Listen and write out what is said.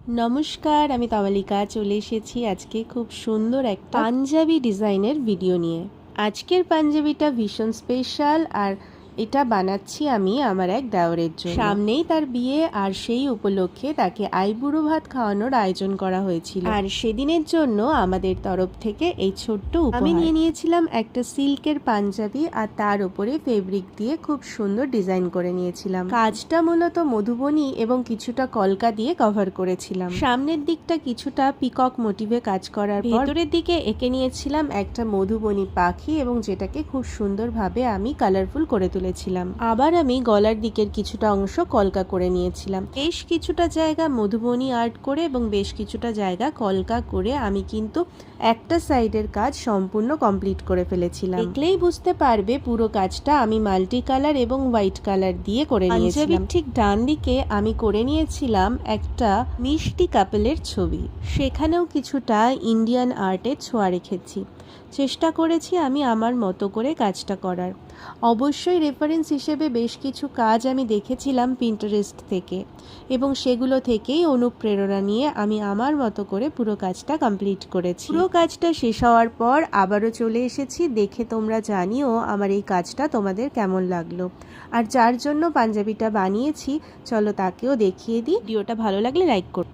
নমস্কার, আমি তামালিকা চলে এসেছি আজকে খুব সুন্দর একটা পাঞ্জাবি ডিজাইনের ভিডিও নিয়ে। আজকের পাঞ্জাবিটা ভীষণ স্পেশাল, আর এটা বানাচ্ছি আমি আমার এক দেওরের জন্য। সামনেই তার বিয়ে, আর সেই উপলক্ষে তাকে আইবুড়ো ভাত খাওয়ানোর আয়োজন করা হয়েছিল, আর সেদিনের জন্য আমাদের তরফ থেকে এই ছোট্ট আমি নিয়ে নিয়েছিলাম একটা সিল্কের পাঞ্জাবি, আর তার উপরে ফেব্রিক দিয়ে খুব সুন্দর ডিজাইন করে নিয়েছিলাম। কাজটা মূলত মধুবনী এবং কিছুটা কলকা দিয়ে কভার করেছিলাম। সামনের দিকটা কিছুটা পিকক মোটিভে কাজ করার পর ভেতরের দিকে এঁকে নিয়েছিলাম একটা মধুবনী পাখি, এবং যেটাকে খুব সুন্দরভাবে আমি কালারফুল করে তুলেছিলাম। আবার আমি গলার দিকের কিছুটা অংশ কলকা করে নিয়েছিলাম। বেশ কিছুটা জায়গা মধুবনী আর্ট করে এবং বেশ কিছুটা জায়গা কলকা করে আমি কিন্তু একটা সাইডের কাজ সম্পূর্ণ কমপ্লিট করে ফেলেছিলাম। দেখলেই বুঝতে পারবে পুরো কাজটা আমি মাল্টি কালার এবং হোয়াইট কালার দিয়ে করে নিয়েছিলাম। ঠিক ডান দিকে আমি করে নিয়েছিলাম একটা মিষ্টি কাপেলের ছবি, সেখানেও কিছুটা ইন্ডিয়ান আর্টের ছোঁয়া রেখেছি। চেষ্টা করেছি আমি আমার মতো করে কাজটা করার। অবশ্যই রেফারেন্স হিসেবে বেশ কিছু কাজ আমি দেখেছিলাম পিন্টারেস্ট থেকে, এবং সেগুলো থেকেই অনুপ্রেরণা নিয়ে আমি আমার মতো করে পুরো কাজটা কমপ্লিট করেছি। পুরো কাজটা শেষ হওয়ার পর আবারও চলে এসেছি, দেখে তোমরা জানিও আমার এই কাজটা তোমাদের কেমন লাগলো। আর যার জন্য পাঞ্জাবিটা বানিয়েছি চলো তাকেও দেখিয়ে দিই। ভিডিওটা ভালো লাগলে লাইক করো।